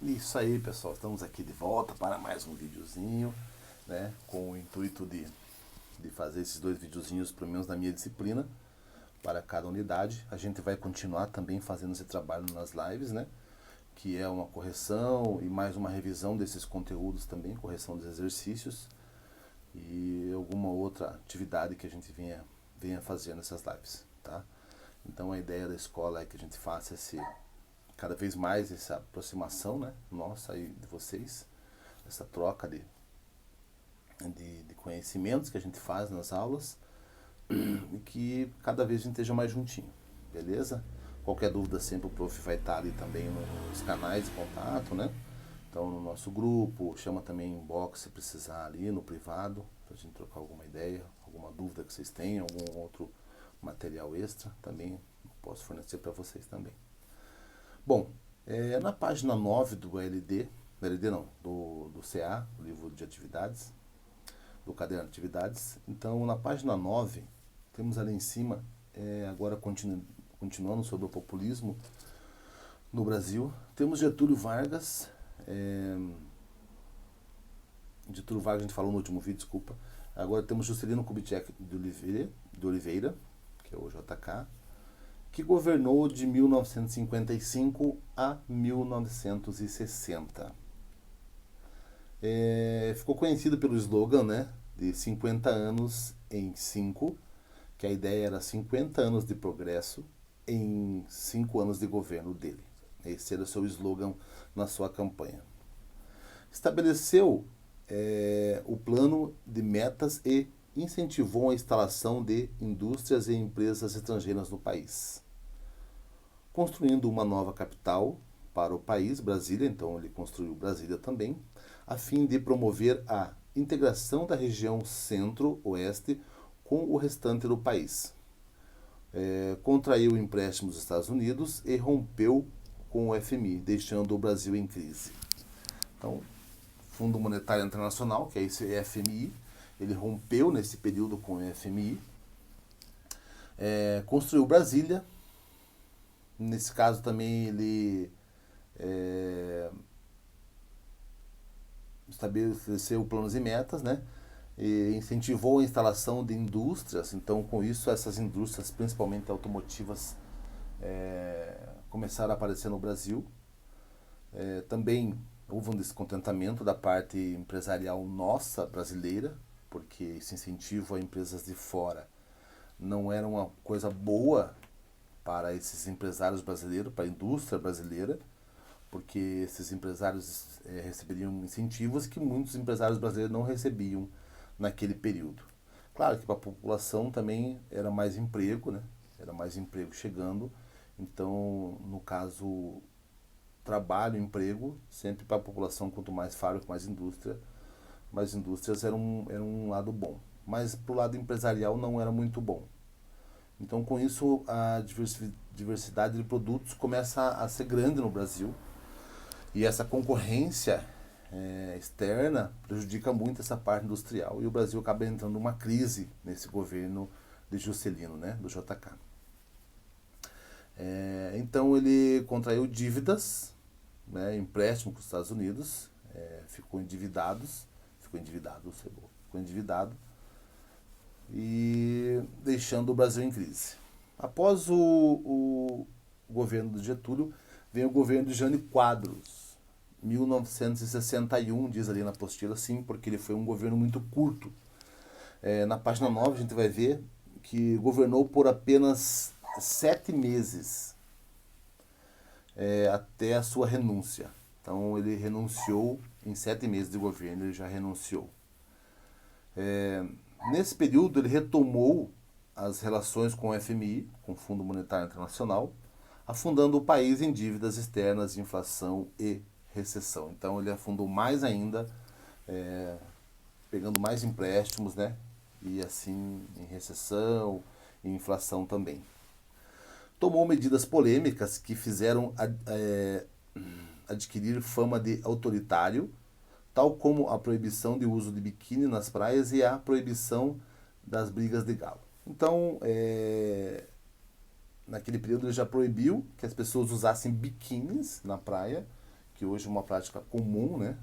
Isso aí, pessoal, estamos aqui de volta para mais um videozinho, né, com o intuito de fazer esses dois videozinhos, pelo menos na minha disciplina, para cada unidade. A gente vai continuar também fazendo esse trabalho nas lives, né, que é uma correção e mais uma revisão desses conteúdos também, correção dos exercícios e alguma outra atividade que a gente venha fazendo nessas lives, tá? Então a ideia da escola é que a gente faça cada vez mais essa aproximação, né, nossa e de vocês, essa troca de conhecimentos que a gente faz nas aulas e que cada vez a gente esteja mais juntinho, beleza? Qualquer dúvida sempre o prof vai estar ali também nos canais de contato, né? Então no nosso grupo, chama também inbox se precisar ali no privado, pra gente trocar alguma ideia, alguma dúvida que vocês tenham, algum outro material extra, também posso fornecer para vocês também. Bom, na página 9 do do CA, o livro de atividades, do caderno de atividades. Então, na página 9, temos ali em cima, agora continuando sobre o populismo no Brasil, temos Getúlio Vargas. Getúlio Vargas a gente falou no último vídeo, desculpa. Agora temos Juscelino Kubitschek de Oliveira, que é o JK, que governou de 1955 a 1960. Ficou conhecido pelo slogan, né, de 50 anos em 5, que a ideia era 50 anos de progresso em 5 anos de governo dele. Esse era o seu slogan na sua campanha. Estabeleceu o plano de metas e incentivou a instalação de indústrias e empresas estrangeiras no país, construindo uma nova capital para o país, Brasília. Então ele construiu Brasília também, a fim de promover a integração da região centro-oeste com o restante do país. Contraiu empréstimos dos Estados Unidos e rompeu com o FMI, deixando o Brasil em crise. Então, Fundo Monetário Internacional, que é esse FMI, ele rompeu nesse período com o FMI, construiu Brasília. Nesse caso também ele estabeleceu planos e metas, né? E incentivou a instalação de indústrias. Então, com isso, essas indústrias, principalmente automotivas, começaram a aparecer no Brasil. Também houve um descontentamento da parte empresarial nossa, brasileira, porque esse incentivo a empresas de fora não era uma coisa boa para esses empresários brasileiros, para a indústria brasileira, porque esses empresários receberiam incentivos que muitos empresários brasileiros não recebiam naquele período. Claro que para a população também era mais emprego, né? Era mais emprego chegando. Então, no caso, trabalho, emprego, sempre para a população, quanto mais fábrica, mais indústria, mais indústrias era um lado bom. Mas para o lado empresarial não era muito bom. Então, com isso, a diversidade de produtos começa a ser grande no Brasil. E essa concorrência externa prejudica muito essa parte industrial. E o Brasil acaba entrando numa crise nesse governo de Juscelino, né, do JK. Então, ele contraiu dívidas, né, empréstimo com os Estados Unidos, ficou endividado, e deixando o Brasil em crise. Após o governo do Getúlio, vem o governo de Jânio Quadros, 1961, diz ali na apostila, sim, porque ele foi um governo muito curto. Na página 9 a gente vai ver que governou por apenas 7 meses, até a sua renúncia. Então ele renunciou em 7 meses de governo, ele já renunciou. Nesse período ele retomou as relações com o FMI, com o Fundo Monetário Internacional, afundando o país em dívidas externas, inflação e recessão. Então ele afundou mais ainda, pegando mais empréstimos, né? E assim em recessão e inflação também. Tomou medidas polêmicas que fizeram adquirir fama de autoritário, tal como a proibição de uso de biquíni nas praias e a proibição das brigas de galo. Então, naquele período ele já proibiu que as pessoas usassem biquínis na praia, que hoje é uma prática comum, né?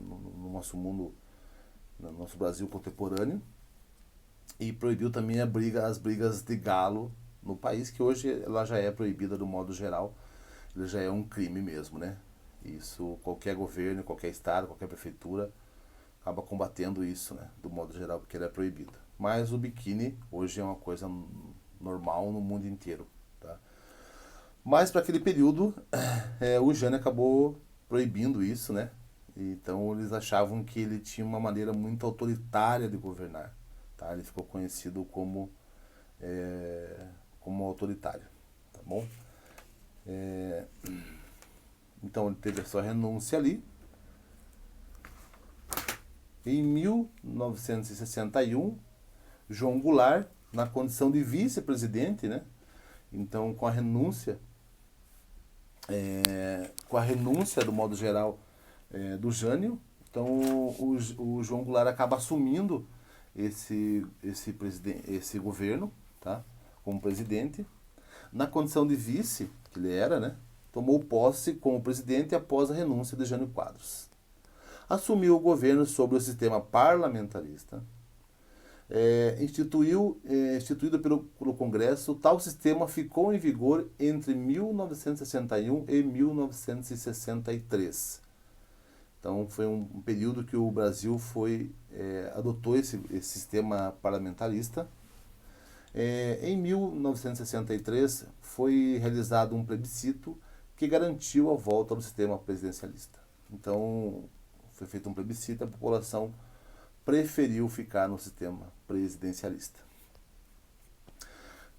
No nosso mundo, no nosso Brasil contemporâneo. E proibiu também as brigas de galo no país, que hoje ela já é proibida do modo geral, ele já é um crime mesmo, né? Isso qualquer governo, qualquer estado, qualquer prefeitura acaba combatendo isso, né? Do modo geral, porque ele é proibido. Mas o biquíni hoje é uma coisa normal no mundo inteiro, tá? Mas para aquele período, o Jânio acabou proibindo isso, né? Então eles achavam que ele tinha uma maneira muito autoritária de governar, tá? Ele ficou conhecido como autoritário, tá bom? Então ele teve a sua renúncia ali. Em 1961, João Goulart, na condição de vice-presidente, né? Então com a renúncia do modo geral do Jânio, então o João Goulart acaba assumindo esse governo, tá? Como presidente. Na condição de vice, que ele era, né? Tomou posse como presidente após a renúncia de Jânio Quadros. Assumiu o governo sob o sistema parlamentarista. Instituído pelo Congresso, tal sistema ficou em vigor entre 1961 e 1963. Então foi um período que o Brasil adotou esse sistema parlamentarista. Em 1963 foi realizado um plebiscito que garantiu a volta do sistema presidencialista. Então foi feito um plebiscito e a população preferiu ficar no sistema presidencialista.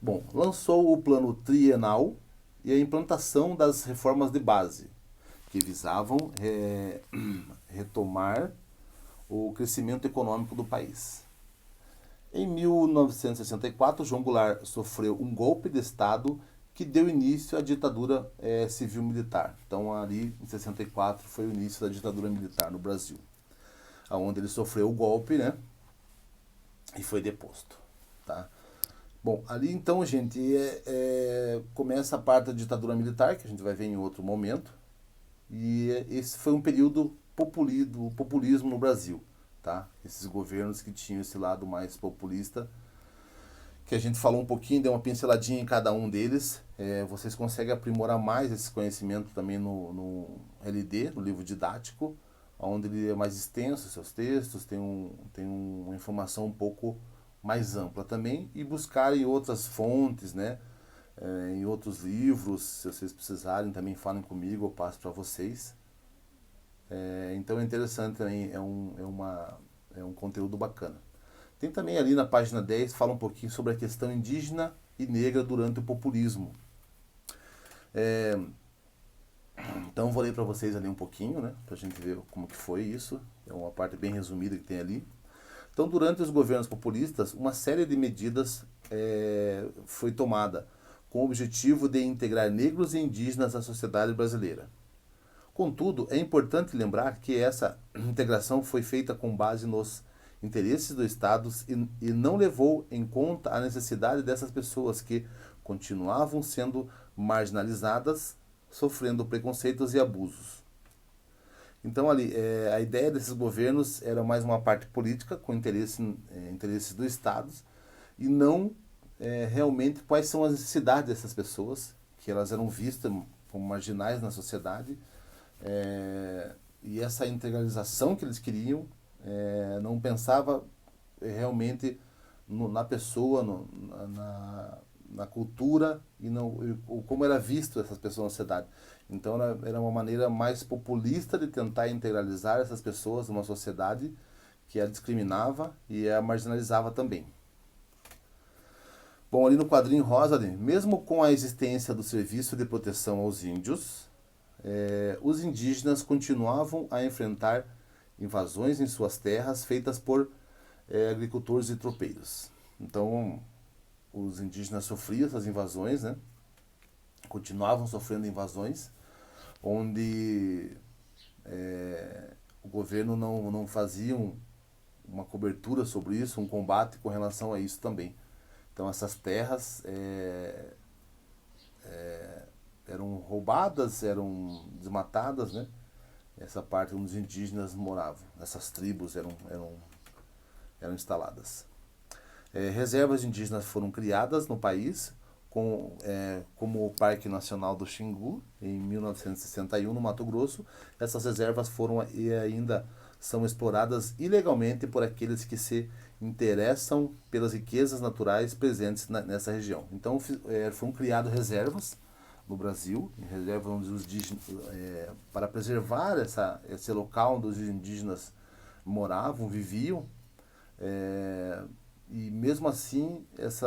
Bom, lançou o plano trienal e a implantação das reformas de base, que visavam retomar o crescimento econômico do país. Em 1964, João Goulart sofreu um golpe de Estado que deu início à ditadura civil-militar. Então, ali em 64 foi o início da ditadura militar no Brasil, onde ele sofreu o golpe, né? E foi deposto, tá? Bom, ali então, gente, começa a parte da ditadura militar, que a gente vai ver em outro momento. E esse foi um período do populismo no Brasil, tá? Esses governos que tinham esse lado mais populista, que a gente falou um pouquinho, deu uma pinceladinha em cada um deles. Vocês conseguem aprimorar mais esse conhecimento também no LD, no livro didático, onde ele é mais extenso, seus textos, tem uma informação um pouco mais ampla também, e buscar em outras fontes, né? Em outros livros, se vocês precisarem, também falem comigo, eu passo para vocês. Então é interessante também, é um conteúdo bacana. Tem também ali na página 10, fala um pouquinho sobre a questão indígena e negra durante o populismo. Então vou ler para vocês ali um pouquinho, né, para a gente ver como que foi isso. É uma parte bem resumida que tem ali. Então, durante os governos populistas, uma série de medidas foi tomada com o objetivo de integrar negros e indígenas à sociedade brasileira. Contudo, é importante lembrar que essa integração foi feita com base nos interesses do Estado e não levou em conta a necessidade dessas pessoas que continuavam sendo marginalizadas, sofrendo preconceitos e abusos. Então, ali, a ideia desses governos era mais uma parte política, com interesses do Estado, e não realmente quais são as necessidades dessas pessoas, que elas eram vistas como marginais na sociedade, e essa integralização que eles queriam não pensava realmente na pessoa, na cultura e como era visto essas pessoas na sociedade. Então era uma maneira mais populista de tentar integralizar essas pessoas numa sociedade que a discriminava e a marginalizava também. Bom, ali no quadrinho rosa, ali, mesmo com a existência do Serviço de Proteção aos Índios, os indígenas continuavam a enfrentar invasões em suas terras feitas por agricultores e tropeiros. Então, os indígenas sofriam essas invasões, né? Continuavam sofrendo invasões, onde o governo não fazia uma cobertura sobre isso, um combate com relação a isso também. Então essas terras eram roubadas, eram desmatadas, né? Essa parte onde os indígenas moravam, essas tribos eram instaladas. Reservas indígenas foram criadas no país, como o Parque Nacional do Xingu, em 1961, no Mato Grosso. Essas reservas foram e ainda são exploradas ilegalmente por aqueles que se interessam pelas riquezas naturais presentes nessa região. Então foram criadas reservas no Brasil, reservas onde os indígenas, para preservar esse local onde os indígenas moravam, viviam, e mesmo assim esse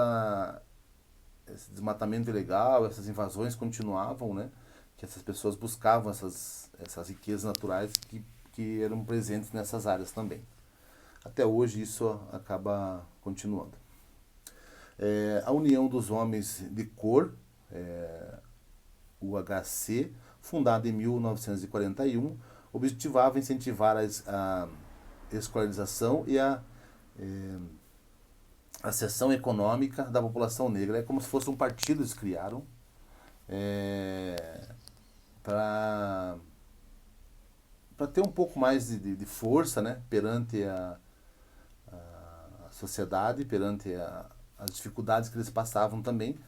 desmatamento ilegal, essas invasões continuavam, né? Que essas pessoas buscavam essas riquezas naturais que eram presentes nessas áreas também. Até hoje isso acaba continuando. A União dos Homens de Cor, UHC, fundada em 1941, objetivava incentivar a escolarização e a seção econômica da população negra. É como se fosse um partido que eles criaram para ter um pouco mais de força, né, perante a sociedade, perante as dificuldades que eles passavam também,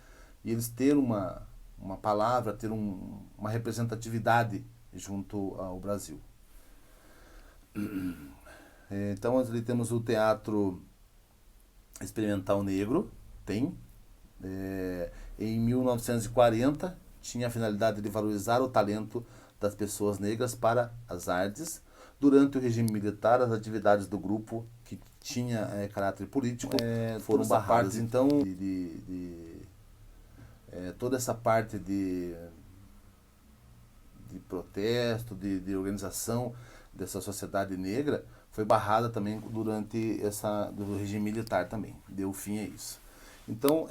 e eles ter uma palavra, ter uma representatividade junto ao Brasil. Então, ali temos o Teatro Experimental Negro, em 1940, tinha a finalidade de valorizar o talento das pessoas negras para as artes. Durante o regime militar, as atividades do grupo, que tinha caráter político, foram barradas. Então, toda essa parte de protesto, de organização dessa sociedade negra, foi barrada também durante do regime militar também. Deu fim a isso. Então,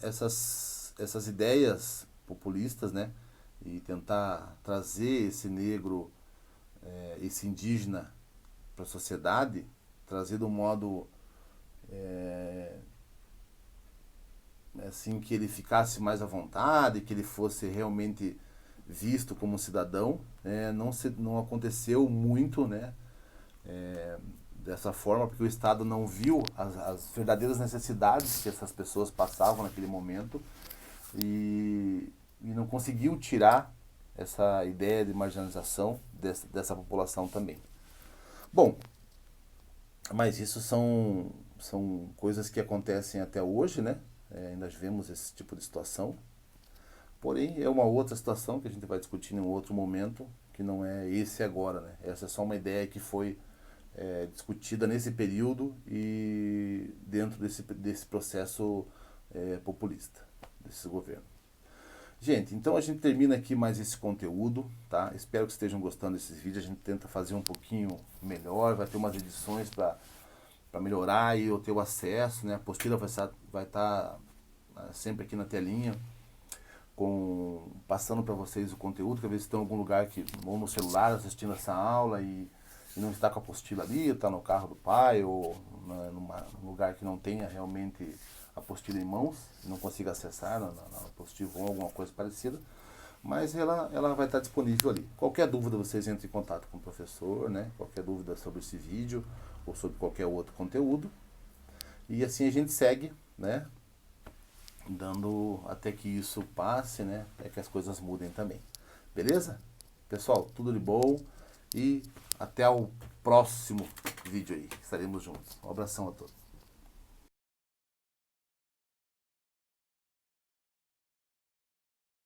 essas ideias populistas, né, e tentar trazer esse negro, esse indígena para a sociedade, trazer de um modo assim que ele ficasse mais à vontade, que ele fosse realmente visto como cidadão, não aconteceu muito, né, dessa forma, porque o Estado não viu as verdadeiras necessidades que essas pessoas passavam naquele momento e não conseguiu tirar essa ideia de marginalização dessa população também. Bom, mas isso são coisas que acontecem até hoje, né? Ainda vemos esse tipo de situação. Porém, é uma outra situação que a gente vai discutir em um outro momento, que não é esse agora, né? Essa é só uma ideia que foi discutida nesse período e dentro desse processo populista, desse governo. Gente, então a gente termina aqui mais esse conteúdo, tá? Espero que estejam gostando desses vídeos. A gente tenta fazer um pouquinho melhor, vai ter umas edições para melhorar e eu ter o acesso, né? A apostila vai estar sempre aqui na telinha, passando para vocês o conteúdo, que às vezes estão em algum lugar ou no celular assistindo essa aula e não está com a apostila ali, está no carro do pai ou num lugar que não tenha realmente a apostila em mãos, não consiga acessar na apostila ou alguma coisa parecida, mas ela vai estar disponível ali. Qualquer dúvida vocês entrem em contato com o professor, né? Qualquer dúvida sobre esse vídeo ou sobre qualquer outro conteúdo. E assim a gente segue, né? Dando até que isso passe, né? Até que as coisas mudem também. Beleza? Pessoal, tudo de bom e até o próximo vídeo aí. Estaremos juntos. Um abração a todos.